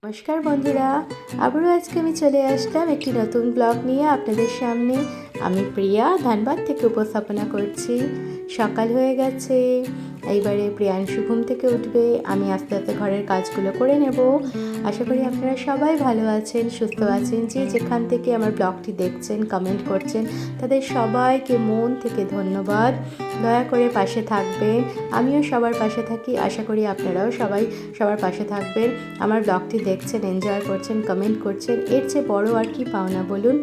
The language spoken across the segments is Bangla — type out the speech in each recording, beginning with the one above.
নমস্কার বন্ধুরা, আবারও আজকে আমি চলে আসলাম একটি নতুন ব্লগ নিয়ে আপনাদের সামনে। আমি প্রিয়া ধানবাদ থেকে উপস্থাপনা করছি। সকাল হয়ে গেছে, এইবারে প্রিয়াংশু ঘুম থেকে উঠবে, আমি আস্তে আস্তে ঘরের কাজগুলো করে নেব। আশা করি আপনারা সবাই ভালো আছেন, সুস্থ আছেন। যে যেখান থেকে আমার ব্লগটি দেখছেন, কমেন্ট করছেন, তাদের সবাইকে মন থেকে ধন্যবাদ। দয়া করে পাশে থাকবেন, আমিও সবার পাশে থাকি। আশা করি আপনারাও সবাই সবার পাশে থাকবেন। আমার ব্লগটি দেখছেন, এনজয় করছেন, কমেন্ট করছেন, এর চেয়ে বড় আর কি পাওনা বলুন।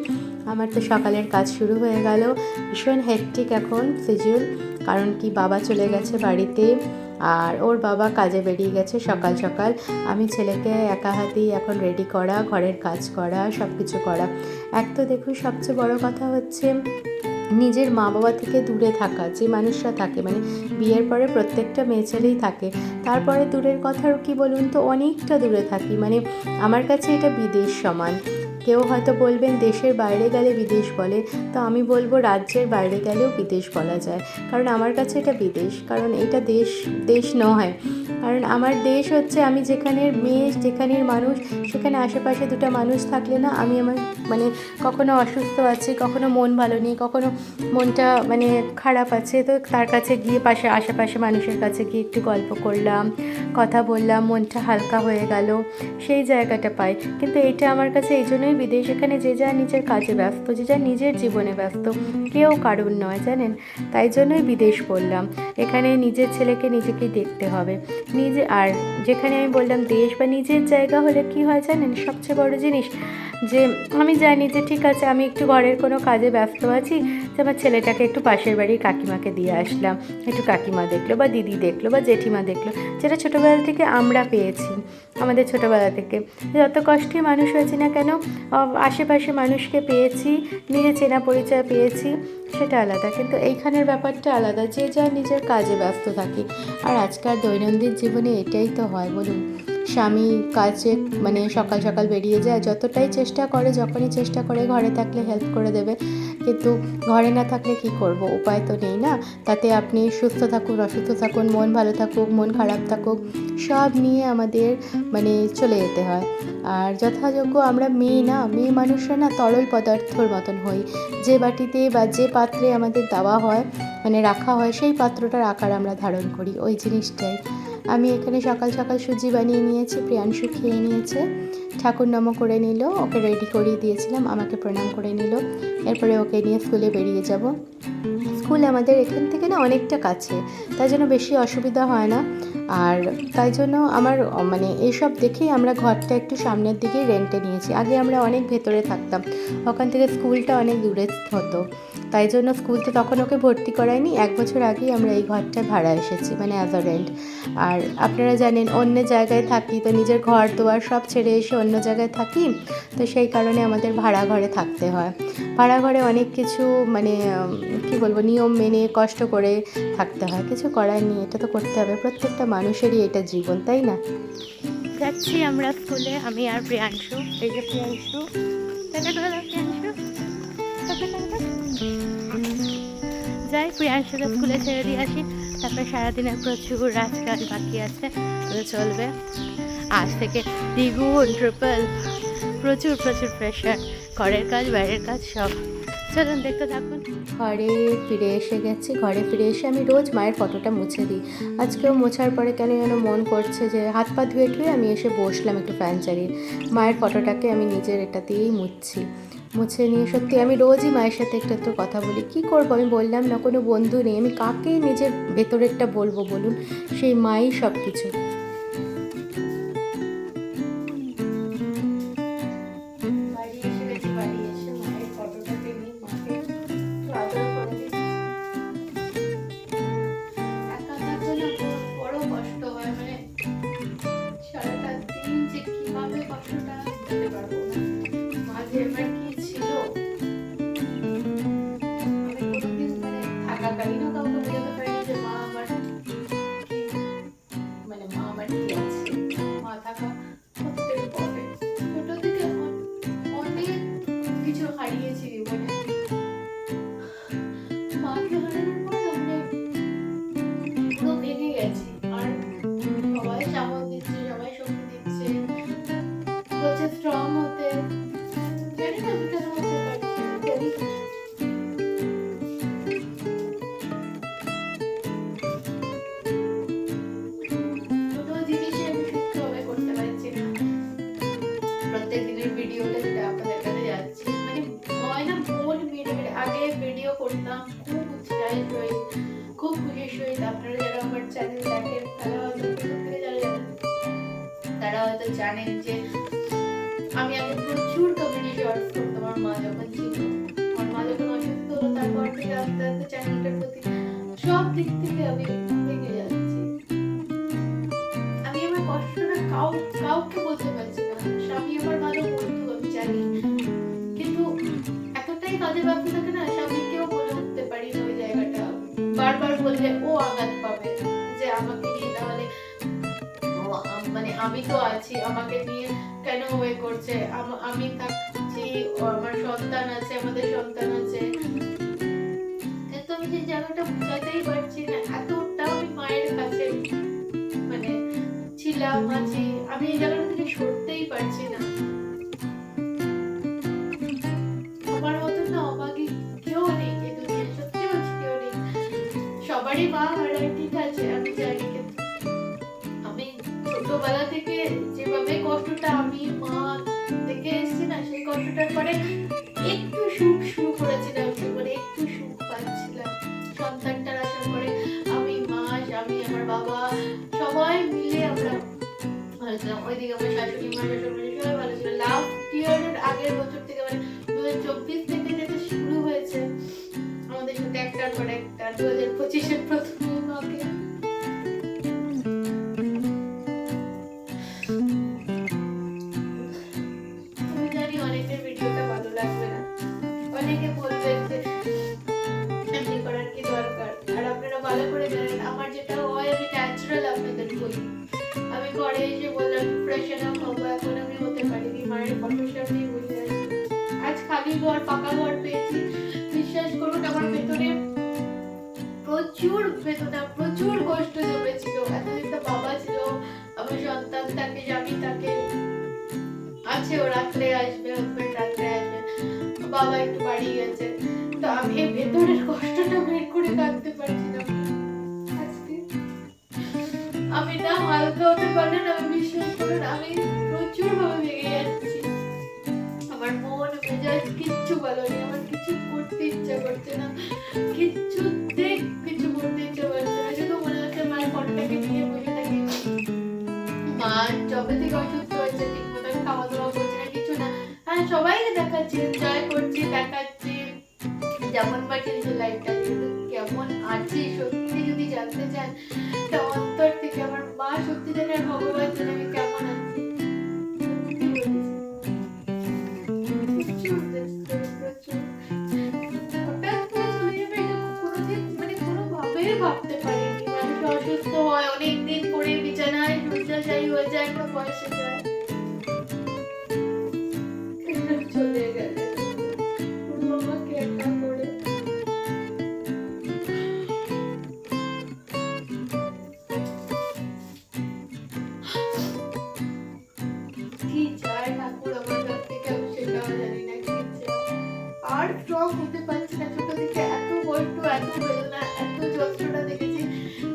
আমার তো সকালের কাজ শুরু হয়ে গেল, ভীষণ হেক্টিক এখন শিডিউল। কারণ কি, বাবা চলে গেছে বাড়িতে, আর ওর বাবা কাজে বেরিয়ে গেছে সকাল সকাল। আমি ছেলেকে একা হাতেই এখন রেডি করা, ঘরের কাজ করা, সব কিছু করা। এক তো দেখুন, সবচেয়ে বড় কথা হচ্ছে নিজের মা বাবা থেকে দূরে থাকা। যে মানুষরা থাকে, মানে বিয়ের পরে প্রত্যেকটা মেয়ে ছেলেই থাকে, তারপরে দূরের কথাও কি বলুন তো, অনেকটা দূরে থাকি। মানে আমার কাছে এটা বিদেশ সমান। কেউ হয়তো বলবেন দেশের বাইরে গেলে বিদেশ বলে, তো আমি বলবো রাজ্যের বাইরে গেলেও বিদেশ বলা যায়। কারণ আমার কাছে এটা বিদেশ, কারণ এটা দেশ দেশ নয়। কারণ আমার দেশ হচ্ছে আমি যেখানের মেয়ে, যেখানের মানুষ, সেখানে আশেপাশে দুটো মানুষ থাকলে না, আমি আমার মানে কখনো অসুস্থ আছি, কখনো মন ভালো নেই, কখনো মনটা মানে খারাপ আছে, তো তার কাছে গিয়ে আশেপাশে মানুষের কাছে গিয়ে একটু গল্প করলাম, কথা বললাম, মনটা হালকা হয়ে গেল, সেই জায়গাটা পাই। কিন্তু এটা আমার কাছে এই জন্যই বিদেশ, এখানে যে যার নিজের কাজে ব্যস্ত, যে যার নিজের জীবনে ব্যস্ত, কেউ কারুর নয়, জানেন। তাই জন্যই বিদেশ বললাম। এখানে নিজের ছেলেকে নিজেকেই দেখতে হবে নিজে। আর যেখানে আমি বললাম দেশ বা নিজের জায়গা হলে কি হয় জানেন, সবচেয়ে বড় জিনিস যে আমি জানি যে ঠিক আছে, আমি একটু ঘরের কোনো কাজে ব্যস্ত আছি, যে আমার ছেলেটাকে একটু পাশের বাড়ির কাকিমাকে দিয়ে আসলাম, একটু কাকিমা দেখলো বা দিদি দেখলো বা জেঠিমা দেখলো, যেটা ছোটোবেলা থেকে আমরা পেয়েছি। আমাদের ছোটোবেলা থেকে যত কষ্টে মানুষ হয়েছি না কেন, আশেপাশে মানুষকে পেয়েছি, নিজের চেনা পরিচয় পেয়েছি, সেটা আলাদা। কিন্তু এইখানের ব্যাপারটা আলাদা, যে যার নিজের কাজে ব্যস্ত থাকি। আর আজকাল দৈনন্দিন জীবনে এটাই তো হয় বলুন। স্বামী কাজে মানে সকাল সকাল বেরিয়ে যায়, যতটাই চেষ্টা করে, যখনই চেষ্টা করে ঘরে থাকলে হেল্প করে দেবে, কিন্তু ঘরে না থাকলে কি করব, উপায় তো নেই না। তাতে আপনি সুস্থ থাকুন, অসুস্থ থাকুন, মন ভালো থাকুক, মন খারাপ থাকুক, সব নিয়ে আমাদের মানে চলে যেতে হয়। আর যথাযোগ্য আমরা মেয়ে না, মেয়ে মানুষরা না তরল পদার্থর মতন হই। যে বাটিতে বা যে পাত্রে আমাদের দেওয়া হয়, মানে রাখা হয়, সেই পাত্রটার আকার আমরা ধারণ করি, ওই জিনিসটাই। আমি এখানে সকাল সকাল সুজি বানিয়ে নিয়েছি, প্রিয়াংশু খেয়ে নিয়েছে, ঠাকুর নম করে নিল, ওকে রেডি করিয়ে দিয়েছিলাম, আমাকে প্রণাম করে নিল। এরপরে ওকে নিয়ে স্কুলে বেরিয়ে যাব। স্কুল আমাদের এখান থেকে না অনেকটা কাছে, তাই জন্য বেশি অসুবিধা হয় না। আর তাই জন্য আমার মানে এইসব দেখেই আমরা ঘরটা একটু সামনের দিকেই রেন্টে নিয়েছি। আগে আমরা অনেক ভেতরে থাকতাম, ওখান থেকে স্কুলটা অনেক দূরে হতো। তাই জন্য স্কুল তো তখন ওকে ভর্তি করায়নি, 1 বছর আগেই আমরা এই ঘরটা ভাড়া এসেছি, মানে অ্যাজ আ রেন্ট। আর আপনারা জানেন অন্য জায়গায় থাকি, তো নিজের ঘর দুয়ার সব ছেড়ে এসে অন্য জায়গায় থাকি, তো সেই কারণে আমাদের ভাড়া ঘরে থাকতে হয়। ভাড়া ঘরে অনেক কিছু মানে কী বলবো, নিয়ম মেনে কষ্ট করে থাকতে হয়, কিছু করার নেই, এটা তো করতে হবে, প্রত্যেকটা মানুষেরই এটা জীবন, তাই না। যাচ্ছি আমরা স্কুলে, আমি আর প্রিয়াংশু। এই যে প্রিয়াংশু, যাই প্রিয়াংশুকে স্কুলে ছেড়ে দিয়ে আসি, তারপরে সারাদিনের প্রচুর রাজকাজ বাকি আছে, চলবে। আজ থেকে দ্বিগুণ ট্রিপল, প্রচুর প্রচুর প্রেশার, ঘরের কাজ বাইরের কাজ সব। চলুন দেখতে থাকুন। ঘরে ফিরে এসে গেছি, ঘরে ফিরে এসে আমি রোজ মায়ের ফটোটা মুছে দিই। আজকেও মোছার পরে কেন যেন মন করছে যে হাত পা ধুয়ে ধুয়ে আমি এসে বসলাম একটু ফ্যান চালিয়ে, মায়ের ফটোটাকে আমি নিজের এটা দিয়েই মুছছি। মুছে নিয়ে সত্যি আমি রোজই মায়ের সাথে একটু একটু কথা বলি। কী করবো, আমি বললাম না, কোনো বন্ধু নেই, আমি কাকে নিজের ভেতরেরটা বলবো বলুন, সেই মাই সব কিছু। বাড়ি এসে গেছি, বাড়ি এসে মায়ের ফটোটাকে নিয়ে মাকে একটু আদর করে দিই। একা থাকলে না বড় কষ্ট হয়, মানে সারাটা দিন যে কিভাবে কষ্টটা দিতে পারবো না। মা যে এবার কি ছিল, আমি কোনোদিন মানে থাকাকালীনও কাউকে বোঝাতে পারিনি যে মা আমার কি, মানে মা আমার কি আছে। মা থাকা প্রত্যেক পরে ছোট থেকে অনেক কিছু হারিয়েছি জীবনে। মাকে হারানোর পর মানে পুরো ভেঙে গেছি। আর সবাই সাহস দিচ্ছে, সবাই শক্তি দিচ্ছে, বলছে স্ট্রং হতে, জানি না আমি কেন হতে পারছি না, জানি না। কোনো জিনিসই আমি সুস্থভাবে করতে পারছি না। প্রত্যেক দিনের ভিডিওটা যেটা আপনাদের কাছে যাচ্ছে, মানে হয় না মন মেরে মেরে। আগে ভিডিও করতাম খুব উৎসাহী সহিত, খুব খুশির সহিত। আপনারা যারা আমার চ্যানেল দেখেন তারা হয়তো প্রথম থেকে যারা জানেন তারা হয়তো জানেন যে আমি আগে প্রচুর কমেডি শর্টস করতাম। আমার মা যখন ছিল, আমার মা যখন অসুস্থ হলো, তারপর থেকে আস্তে আস্তে চ্যানেলটার প্রতি সব দিক থেকে আমি ভেঙে যাচ্ছি। আমি আমার কষ্টটা কাউকে বলতে পারছি না। স্বামী আমার ভালো বন্ধু আমি জানি, কিন্তু এতটাই কাজে ব্যস্ত থাকে না, স্বামীকেও বলে উঠতে পারি না ওই জায়গাটা। বারবার বললে ও আঘাত পাবে যে আমাকে নিয়ে তাহলে মানে আমি তো আছি, আমাকে নিয়ে কেন ওয়ে করছে, আমি থাকছি, আমার সন্তান আছে, আমাদের সন্তান আছে। কিন্তু আমি যে জায়গাটা বুঝাতেই পারছি না। এতটা আমি মায়ের কাছে মানে ছিলাম, আছি, আমি এই জায়গাটা থেকে সরতেই পারছি না। আমার মতো না অভাগী কেউ নেই এই দুনিয়ায়, সত্যি বলছি কেউ নেই। সবারই মা হারায়, ঠিক আছে আমি জানি, কিন্তু আমি ছোটবেলা থেকে যেভাবে কষ্টটা আমি মা দেখে এসেছি না, সেই কষ্টটার পরে একটু সুখ শুরু করেছিলাম জীবনে, একটু সুখ পাচ্ছিলাম সন্তানটার আসার পরে। আমি মা, স্বামী, আমার বাবা সবাই মিলে আমরা ভালো ছিলাম। ওইদিকে আমার শাশুড়ি মা, শ্বশুরমশাই সবাই ভালো ছিল। লাস্ট ইয়ারের আগের বছর থেকে মানে 2024 থেকে যেটা শুরু হয়েছে আমাদের সাথে একটার পর একটা, 2025-এর প্রথমে মাকে অনেকের ভিডিওটা ভালো লাগবে না, অনেকে বলবে যে এমনি করার কি দরকার। আর আপনারা ভালো করে জানেন আমার যেটা হয় আমি ন্যাচারাল আপনাদের বলি। আমি ঘরে এসে বললাম ডিপ্রেশন হবো, এখন আমি হতে পারিনি, মায়ের কষ্টের সামনেই বসে আছি। আজ খালি ঘর, পাকা ঘর পেয়েছি, বিশ্বাস করুন আমার ভেতরে প্রচুর বেদনা, প্রচুর কষ্ট জমেছিল। এতদিন তো বাবা ছিল, আমার সন্তান তাকে, আমি তাকে আছে, ও রাত্রে আসবে, হাজবেন্ড রাত্রে আসবে, বাবা একটু বাড়ি গেছে, তো আমি এই ভেতরের কষ্টটা বের করে কাঁদতে পারছি না। আজকে আমি না হালকা হতে পারলে না, আমি বিশ্বাস করুন আমি প্রচুর ভাবে ভেঙে যাচ্ছি। আমার মন মেজাজ কিচ্ছু ভালো নেই, আমার কিছু করতে ইচ্ছা করছে না, কিচ্ছুতে কিছু করতে ইচ্ছা করছে না। শুধু মনে হচ্ছে মায়ের ফোনটাকে নিয়ে বসে থাকি। মা যবে থেকে অসুস্থ হয়েছে ঠিক মতো খাওয়া দাওয়া করছে না, কিছু না। হ্যাঁ সবাইকে দেখাচ্ছি, এনজয় করছি, দেখাচ্ছি যেমন পাচ্ছি নিজের লাইফটা, কিন্তু কেমন আছি সত্যি যদি জানতে চান তা অন্তর থেকে আমার মা সত্যি জানে আর ভগবান জানে আমি কেমন আছি। হঠাৎ করে চলে যাবে এটা কোনোদিন মানে কোনোভাবেই ভাবতে পারিনি। মানুষ অসুস্থ হয়, অনেকদিন পরে বিছানায় শয্যাশায়ী হয়ে যায়, একটা বয়সে যায়, চলে গেলে আমাকে একা করে। কি চায় ঠাকুর আমার কাছ থেকে আমি সেটাও জানি না, কি চায়। আর স্ট্রং হতে পারছি না। ছোট থেকে এত কষ্ট, এত বেদনা, এত যন্ত্রণা দেখেছি,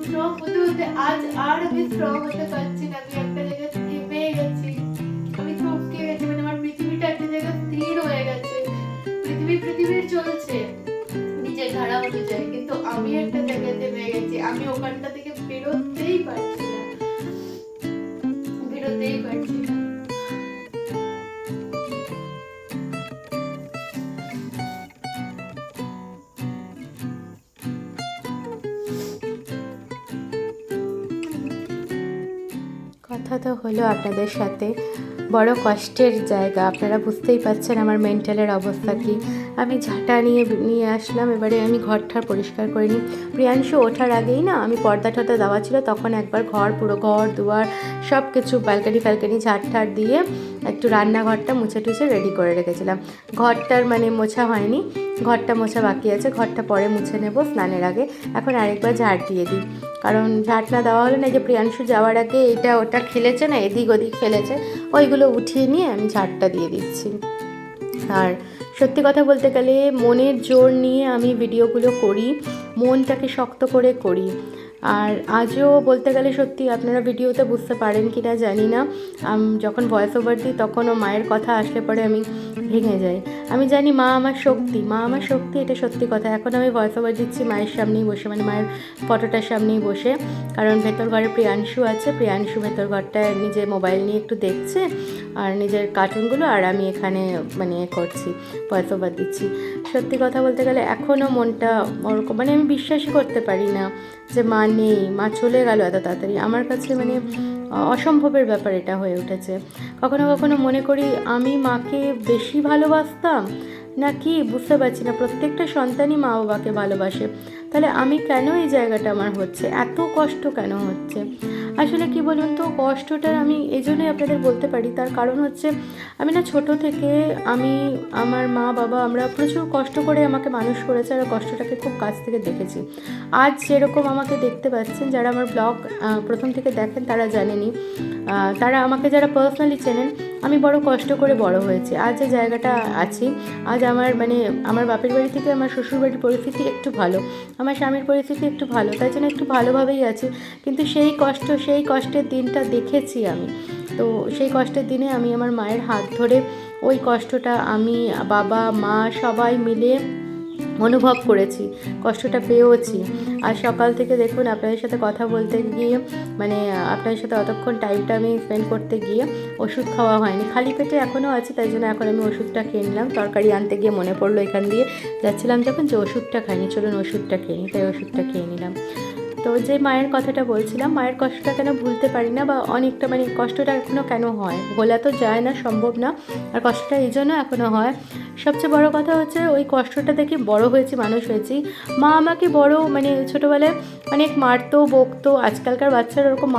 স্ট্রং হতে হতে আজ আর আমি স্ট্রং হতে পারছি না। আমি একটা জায়গায় থেমে গেছি, আমি থমকে গেছি, মানে আমার পৃথিবীটা একটা জায়গায় স্থির হয়ে গেছে। পৃথিবীর চলছে নিজের ধারা অনুযায়ী, কিন্তু আমি একটা জায়গায় থেমে গেছি। আমি ওখানটা থেকে বেরোতেই পারছি না, বেরোতেই পারছি না। কথা তো হলো আপনাদের সাথে, বড় কষ্টের জায়গা, আপনারা বুঝতেই পারছেন আমার মেন্টালের অবস্থা কি। আমি ঝাঁটা নিয়ে আসলাম, এবারে আমি ঘরটা পরিষ্কার করে নিই। প্রিয়াংশু ওঠার আগেই না আমি পর্দা টর্দা দেওয়া ছিল, তখন একবার পুরো ঘর দুয়ার সব কিছু ব্যালকানি ঝাড় দিয়ে একটু রান্নাঘরটা মুছে টুছে রেডি করে রেখেছিলাম। ঘরটার মানে মোছা হয়নি, ঘরটা মোছা বাকি আছে, ঘরটা পরে মুছে নেব স্নানের আগে। এখন আরেকবার ঝাড় দিয়ে দিই। কারণ ঝাঁট না দেওয়া হলে না, যে প্রিয়াংশু যাওয়ার আগে এটা ওটা খেলেছে না, এদিক ওদিক ফেলেছে, ওইগুলো উঠিয়ে নিয়ে আমি ঝাঁটটা দিয়ে দিচ্ছি। আর সত্যি কথা বলতে গেলে মনের জোর নিয়ে আমি ভিডিওগুলো করি, মনটাকে শক্ত করে করি। আর আজও বলতে গেলে সত্যি আপনারা ভিডিওতে বুঝতে পারেন কি না জানি না, যখন ভয়েস ওভার দিই তখনও মায়ের কথা আসলে পরে আমি ভেঙে যাই। আমি জানি মা আমার শক্তি, মা আমার শক্তি, এটা সত্যি কথা। এখন আমি ভয়েস ওভার দিচ্ছি মায়ের সামনেই বসে, মানে মায়ের ফটোটার সামনেই বসে, কারণ ভেতর ঘরে প্রিয়াংশু আছে, প্রিয়াংশু ভেতর ঘরটায় নিজে মোবাইল নিয়ে একটু দেখছে আর নিজের কার্টুনগুলো, আর আমি এখানে মানে করছি, ভয়েস ওভার দিচ্ছি। সত্যি কথা বলতে গেলে এখনও মনটা ওরকম, মানে আমি বিশ্বাসই করতে পারি না যে মা নেই, মা চলে গেল এত তাড়াতাড়ি। আমার কাছে মানে অসম্ভবের ব্যাপার এটা হয়ে উঠেছে। কখনো কখনো মনে করি আমি মাকে বেশি ভালোবাসতাম নাকি বুঝতে পারছি না। প্রত্যেকটা সন্তানই মা বাবাকে ভালোবাসে, তাহলে আমি কেন এই জায়গাটা আমার হচ্ছে, এত কষ্ট কেন হচ্ছে? আসলে কি বলুন তো, কষ্টটা আমি এই জন্যই আপনাদের বলতে পারি, তার কারণ হচ্ছে আমি না ছোটো থেকে আমার মা বাবা আমরা প্রচুর কষ্ট করে আমাকে মানুষ করেছে, আর কষ্টটাকে খুব কাছ থেকে দেখেছি। আজ যেরকম আমাকে দেখতে পাচ্ছেন, যারা আমার ব্লগ প্রথম থেকে দেখেন তারা জানেনই, তারা আমাকে যারা পার্সোনালি চেনেন, আমি বড় কষ্ট করে বড় হয়েছি। আজ যে জায়গাটা আছি, আজ আমার বাপের বাড়ি থেকে আমার শ্বশুরবাড়ির পরিস্থিতি একটু ভালো, আমার স্বামীর পরিস্থিতি একটু ভালো, তাই জন্য একটু ভালোভাবেই আছি। কিন্তু সেই কষ্টের দিনটা দেখেছি আমি। তো সেই কষ্টের দিনে আমি আমার মায়ের হাত ধরে ওই কষ্টটা আমি, বাবা, মা সবাই মিলে অনুভব করেছি, কষ্টটা পেয়েওছি। আর সকাল থেকে দেখুন আপনাদের সাথে কথা বলতে গিয়ে, মানে আপনাদের সাথে অতক্ষণ টাইমটা আমি স্পেন্ড করতে গিয়ে ওষুধ খাওয়া হয়নি, খালি পেটে এখনও আছি, তাই জন্য এখন আমি ওষুধটা খেয়ে নিলাম। তরকারি আনতে গিয়ে মনে পড়লো এখান দিয়ে যাচ্ছিলাম যখন, যে ওষুধটা খাইনি, চলুন ওষুধটা খেয়ে নিই, তাই ওষুধটা খেয়ে নিলাম। তো যে মায়ের কথাটা বলছিলাম, মায়ের কষ্টটা কেন ভুলতে পারি না, বা অনেকটা মানে কষ্টটা এখনও কেন হয়, ভোলা তো যায় না, সম্ভব না, আর কষ্টটা এই জন্য এখনও হয়। সবচেয়ে বড় কথা হচ্ছে ওই কষ্টটা দেখে বড় হয়েছি, মানুষ হয়েছি। মা আমাকে বড় মানে ছোটোবেলায় অনেক মারতো বকতো, আজকালকার বাচ্চারা ওরকম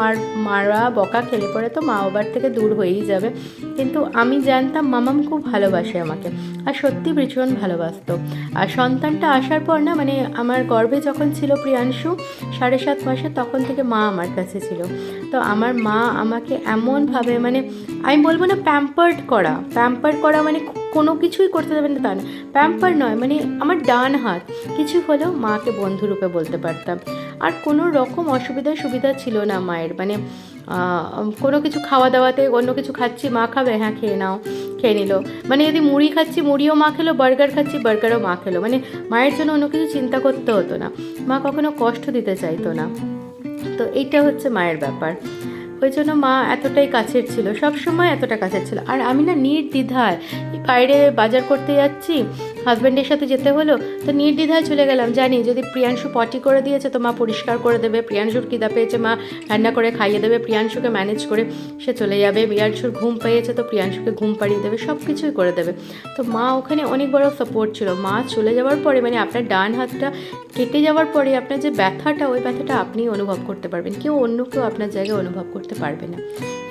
মারা বকা খেলে পরে তো মা বাবার থেকে দূর হয়েই যাবে, কিন্তু আমি জানতাম মামাম খুব ভালোবাসে আমাকে, আর সত্যি ভীষণ ভালোবাসতো। আর সন্তানটা আসার পর না, মানে আমার গর্ভে যখন ছিল প্রিয়াংশু 7.5 মাসে, তখন থেকে মা আমার কাছে ছিল। তো আমার মা আমাকে এমনভাবে, মানে আমি বলবো না প্যাম্পার্ড করা মানে কোনো কিছুই করতে দেবেন না তা না, প্যাম্পার নয়, মানে আমার ডান হাত, কিছু হলেও মাকে বন্ধুরূপে বলতে পারতাম। আর কোনো রকম সুবিধা ছিল না মায়ের, মানে কোনো কিছু খাওয়া দাওয়াতে অন্য কিছু খাচ্ছি, মা খাবে, হ্যাঁ খেয়ে নাও, খেয়ে নিল। মানে যদি মুড়ি খাচ্ছি, মুড়িও মা খেলো, বার্গার খাচ্ছি, বার্গারও মা খেলো, মানে মায়ের জন্য অন্য কিছু চিন্তা করতে হতো না, মা কখনো কষ্ট দিতে চাইতো না। তো এইটা হচ্ছে মায়ের ব্যাপার, ওই জন্য মা এতটাই কাছের ছিল, সবসময় এতটা কাছের ছিল। আর আমি না নির্দ্বিধায় বাইরে বাজার করতে যাচ্ছি, হাজব্যান্ডের সাথে যেতে হলো, তো নির্দ্বিধায় চলে গেলাম, জানি যদি প্রিয়াংশু পটি করে দিয়েছে তো মা পরিষ্কার করে দেবে, প্রিয়াংশুর খিদা পেয়েছে মা রান্না করে খাইয়ে দেবে, প্রিয়াংশুকে ম্যানেজ করে সে চলে যাবে, প্রিয়াংশুর ঘুম পেয়েছে তো প্রিয়াংশুকে ঘুম পাড়িয়ে দেবে, সব কিছুই করে দেবে। তো মা ওখানে অনেক বড় সাপোর্ট ছিল। মা চলে যাওয়ার পরে, মানে আপনার ডান হাতটা কেটে যাওয়ার পরে আপনার যে ব্যথাটা, ওই ব্যথাটা আপনিই অনুভব করতে পারবেন, অন্য কেউ আপনার জায়গায় অনুভব করতে পারবে না,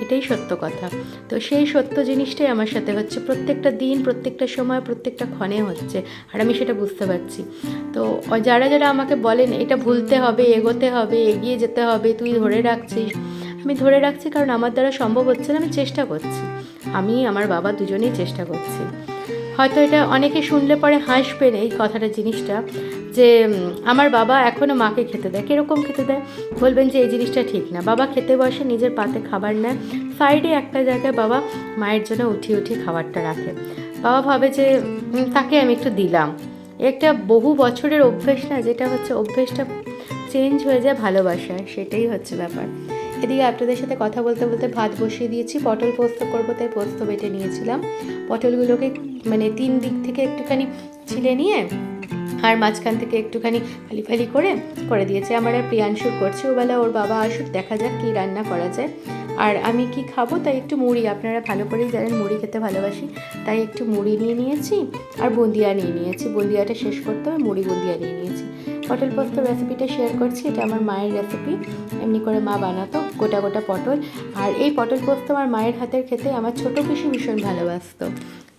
এটাই সত্য কথা। তো সেই সত্য জিনিসটাই আমার সাথে হচ্ছে, প্রত্যেকটা দিন, প্রত্যেকটা সময়, প্রত্যেকটা ক্ষণে হচ্ছে, আর আমি সেটা বুঝতে পারছি। তো যারা আমাকে বলেন এটা ভুলতে হবে, এগোতে হবে, এগিয়ে যেতে হবে, তুই ধরে রাখছিস, আমি ধরে রাখছি কারণ আমার দ্বারা সম্ভব হচ্ছে না, আমি চেষ্টা করছি, আমি আমার বাবা দুজনেই চেষ্টা করছি। হয়তো এটা অনেকে শুনলে পরে হাসবেন এই কথাটা, জিনিসটা, যে আমার বাবা এখনও মাকে খেতে দেয়, কীরকম খেতে দেয় বলবেন যে এই জিনিসটা ঠিক না। বাবা খেতে বসে, নিজের পাতে খাবার নেয়, সাইডে একটা জায়গায় বাবা মায়ের জন্য উঠিয়ে খাবারটা রাখে। বাবা ভাবে যে তাকে আমি একটু দিলাম, একটা বহু বছরের অভ্যেস না, যেটা হচ্ছে অভ্যেসটা চেঞ্জ হয়ে যায় ভালোবাসায়, সেটাই হচ্ছে ব্যাপার। এদিকে আপনাদের সাথে কথা বলতে বলতে ভাত বসিয়ে দিয়েছি, পটল পোস্ত করবো তাই পোস্ত বেটে নিয়েছিলাম। পটলগুলোকে মানে 3 দিক থেকে একটুখানি ছিলে নিয়ে আর মাঝখান থেকে একটুখানি ফালি করে দিয়েছে। আমার আর প্রিয়াংশুর করছে, ওবেলা ওর বাবা আসুক, দেখা যাক কী রান্না করা যায়। আর আমি কি খাবো তাই একটু মুড়ি, আপনারা ভালো করেই জানেন মুড়ি খেতে ভালোবাসি, তাই একটু মুড়ি নিয়ে নিয়েছি আর বুন্দিয়া নিয়ে নিয়েছি, বুন্দিয়াটা শেষ করতে হবে, মুড়ি বুন্দিয়া নিয়ে নিয়েছি। পটল পোস্ত রেসিপিটা শেয়ার করছি, এটা আমার মায়ের রেসিপি, এমনি করে মা বানাতো গোটা পটল। আর এই পটল পোস্ত আমার মায়ের হাতের খেতে আমার ছোটো পিসি ভীষণ ভালোবাসতো,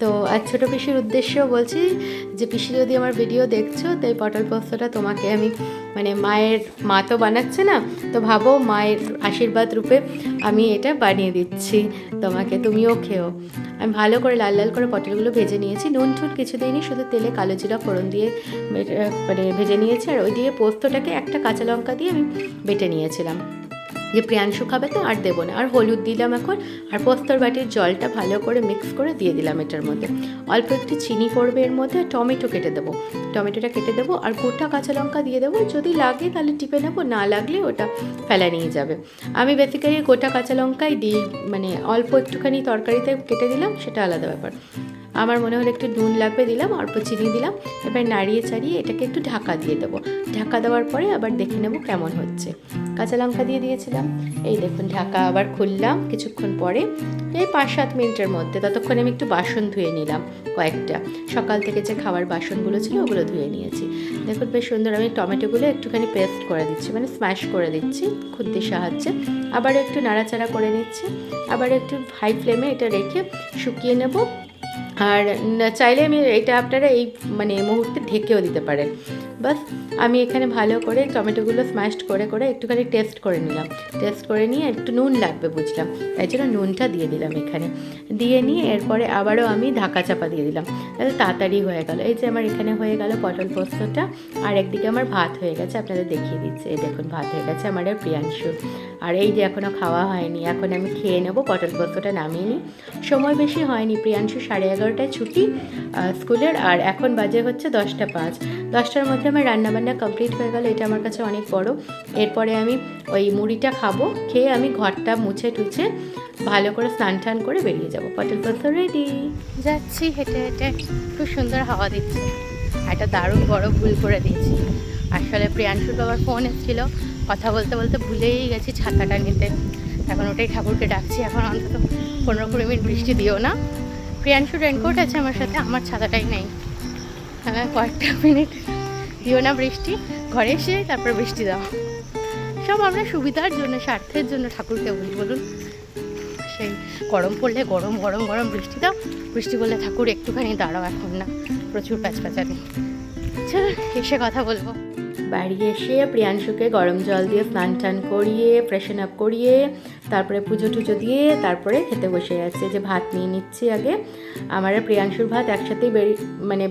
তো আর ছোটো পিসির উদ্দেশ্যেও বলছি যে পিসি যদি আমার ভিডিও দেখছো তো এই পটল পোস্তটা তোমাকে আমি মানে মায়ের মা তো বানাচ্ছে না, তো ভাবো মায়ের আশীর্বাদ রূপে আমি এটা বানিয়ে দিচ্ছি তোমাকে, তুমিও খেও। আমি ভালো করে লাল লাল করে পটলগুলো ভেজে নিয়েছি, নুন ঠুন কিছু দিইনি, শুধু তেলে কালো জিরা ফোড়ন দিয়ে মানে ভেজে নিয়েছি। আর ওই দিয়ে পোস্তটাকে একটা কাঁচা লঙ্কা দিয়ে আমি বেটে নিয়েছিলাম, যে প্রিয়াংশু খাবে তো আর দেবো না। আর হলুদ দিলাম এখন, আর পোস্তর বাটির জলটা ভালো করে মিক্স করে দিয়ে দিলাম এটার মধ্যে। অল্প একটু চিনি পড়বে এর মধ্যে, টমেটো কেটে দেবো, টমেটোটা কেটে দেবো, আর গোটা কাঁচা লঙ্কা দিয়ে দেবো। যদি লাগে তাহলে টিপে নেবো, না লাগলে ওটা ফেলা নিয়ে যাবে। আমি বেসিক্যালি গোটা কাঁচা লঙ্কাই দিই, মানে অল্প একটুখানি তরকারিতে কেটে দিলাম, সেটা আলাদা ব্যাপার। আমার মনে হলো একটু নুন লাগবে, দিলাম, অল্প চিনি দিলাম। এবার নাড়িয়ে চাড়িয়ে এটাকে একটু ঢাকা দিয়ে দেবো। ঢাকা দেওয়ার পরে আবার দেখে নেব কেমন হচ্ছে। কাঁচা লঙ্কা দিয়ে দিয়েছিলাম, এই দেখুন ঢাকা আবার খুললাম কিছুক্ষণ পরে, এই 5-7 মিনিটের মধ্যে। ততক্ষণে আমি একটু বাসন ধুয়ে নিলাম, কয়েকটা সকাল থেকে যে খাওয়ার বাসনগুলো ছিল ওগুলো ধুয়ে নিয়েছি। দেখুন বেশ সুন্দর। আমি টমেটোগুলো একটুখানি পেস্ট করে দিচ্ছি, মানে স্ম্যাশ করে দিচ্ছি খুন্তির সাহায্যে। আবার একটু নাড়াচাড়া করে নিচ্ছি, আবার একটু হাই ফ্লেমে এটা রেখে শুকিয়ে নেব। আর চাইলে আমি এটা আপনারা এই মানে মুহূর্তে ঢেকেও দিতে পারেন। বাস আমি এখানে ভালো করে টমেটোগুলো স্ম্যাশড করে করে একটুখানি টেস্ট করে নিলাম। টেস্ট করে নিয়ে একটু নুন লাগবে বুঝলাম, তাই জন্য নুনটা দিয়ে দিলাম এখানে। দিয়ে নিয়ে এরপরে আবারও আমি ঢাকা চাপা দিয়ে দিলাম, তাহলে তাড়াতাড়ি হয়ে গেল। এই যে আমার এখানে হয়ে গেল পটল পোস্তটা। আর একদিকে আমার ভাত হয়ে গেছে, আপনাদের দেখিয়ে দিচ্ছে, এই দেখুন ভাত হয়ে গেছে আমার আর প্রিয়াংশুর। আর এই যে এখনও খাওয়া হয়নি, এখন আমি খেয়ে নেবো। পটল পোস্তটা নামিয়ে নিই, সময় বেশি হয়নি। প্রিয়াংশু 11:30টায় ছুটি স্কুলের, আর এখন বাজে হচ্ছে 10:05। 10টার মধ্যে আমার রান্নাবান্না কমপ্লিট হয়ে গেল, এটা আমার কাছে অনেক বড়। এরপরে আমি ওই মুড়িটা খাবো, খেয়ে আমি ঘরটা মুছে টুছে ভালো করে স্নান টান করে বেরিয়ে যাবো। পটল পোস্ত রেডি। যাচ্ছি হেঁটে হেঁটে, খুব সুন্দর হাওয়া দিচ্ছে। একটা দারুণ বড় ভুল করে দিয়েছি, আসলে প্রিয়াংশুর বাবার ফোন এসেছিল, কথা বলতে বলতে ভুলেই গেছি ছাতাটা নিতে। এখন ওটাই ঠাকুরকে ডাকছি, এখন অন্তত 15-20 মিনিট বৃষ্টি দিও না। প্রিয়াংশুর রেনকোট আছে আমার সাথে, আমার ছাতাটাই নেই। হ্যাঁ, কয়েকটা মিনিট দিও না বৃষ্টি, ঘরে এসে তারপর বৃষ্টি দাও। সব আমরা সুবিধার জন্য, স্বার্থের জন্য ঠাকুরকে বলি বলুন। সেই গরম পড়লে গরম গরম গরম বৃষ্টি দাও, বৃষ্টি বললে ঠাকুর একটুখানি দাঁড়াও, এখন না, প্রচুর প্যাচপ্যাচানি। চল এসে কথা বলবো। বাড়ি এসে প্রিয়াংশুকে গরম জল দিয়ে স্নান টান করিয়ে ফ্রেশন আপ করিয়ে তারপরে পুজো টুজো দিয়ে তারপরে খেতে বসে যাচ্ছে। যে ভাত নিয়ে নিচ্ছি আগে, আমার আর প্রিয়াংশুর ভাত একসাথেই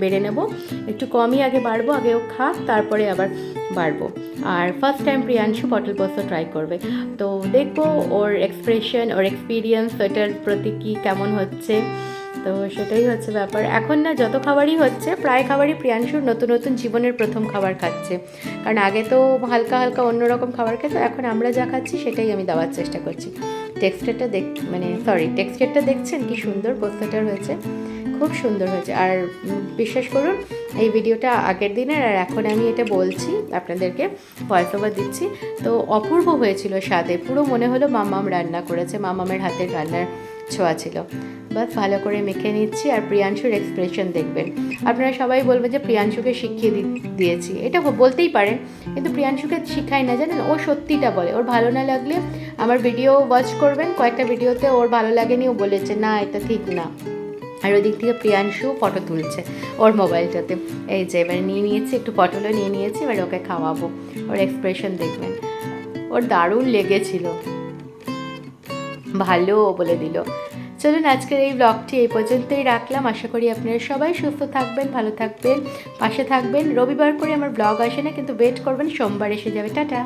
বেড়ে নেব। একটু কমই আগে বাড়বো, আগেও খাক তারপরে আবার বাড়বো। আর ফার্স্ট টাইম প্রিয়াংশু পটল পোস্ত ট্রাই করবে, তো দেখবো ওর এক্সপ্রেশন, ওর এক্সপিরিয়েন্স ওটার প্রতি কী কেমন হচ্ছে। তো সেটাই হচ্ছে ব্যাপার। এখন না যত খাবারই হচ্ছে, প্রায় খাবারই প্রিয়াংশুর নতুন নতুন জীবনের প্রথম খাবার খাচ্ছে। কারণ আগে তো হালকা হালকা অন্যরকম খাবার খেতো, এখন আমরা যা খাচ্ছি সেটাই আমি দেওয়ার চেষ্টা করছি। টেক্সচারটা টেক্সচারটা দেখছেন কি সুন্দর পোস্তটার হয়েছে, খুব সুন্দর হয়েছে। আর বিশ্বাস করুন এই ভিডিওটা আগের দিনের, আর এখন আমি এটা বলছি আপনাদেরকে, ভয়েস ওভার দিচ্ছি, তো অপূর্ব হয়েছিল স্বাদে। পুরো মনে হলো মামাম রান্না করেছে, মামামের হাতের রান্নার ছোঁয়া ছিল। বাস ভালো করে মেখে নিচ্ছি। আর প্রিয়াংশুর এক্সপ্রেশন দেখবেন, আপনারা সবাই বলবেন যে প্রিয়াংশুকে শিখিয়ে দিয়েছি, এটা বলতেই পারেন, কিন্তু প্রিয়াংশুকে শিখাই না, জানেন, ও সত্যিটা বলে। ওর ভালো না লাগলে আমার ভিডিও ওয়াচ করবেন, কয়েকটা ভিডিওতে ওর ভালো লাগেনি, ও বলেছে না এটা ঠিক না। আর ওই দিক থেকে প্রিয়াংশু ফটো তুলছে ওর মোবাইলটাতে। এই যে এবার নিয়ে নিয়েছি, একটু পটলও নিয়ে নিয়েছি, এবার ওকে খাওয়াবো। ওর এক্সপ্রেশন দেখবেন, ওর দারুণ লেগেছিল, ভালো বলে দিল। চলুন আজকের এই ব্লগটি এই পর্যন্তই রাখলাম। আশা করি আপনারা সবাই সুস্থ থাকবেন, ভালো থাকবেন, পাশে থাকবেন। রবিবার করে আমার ব্লগ আসে না, কিন্তু ওয়েট করবেন, সোমবার এসে যাবে। টাটা।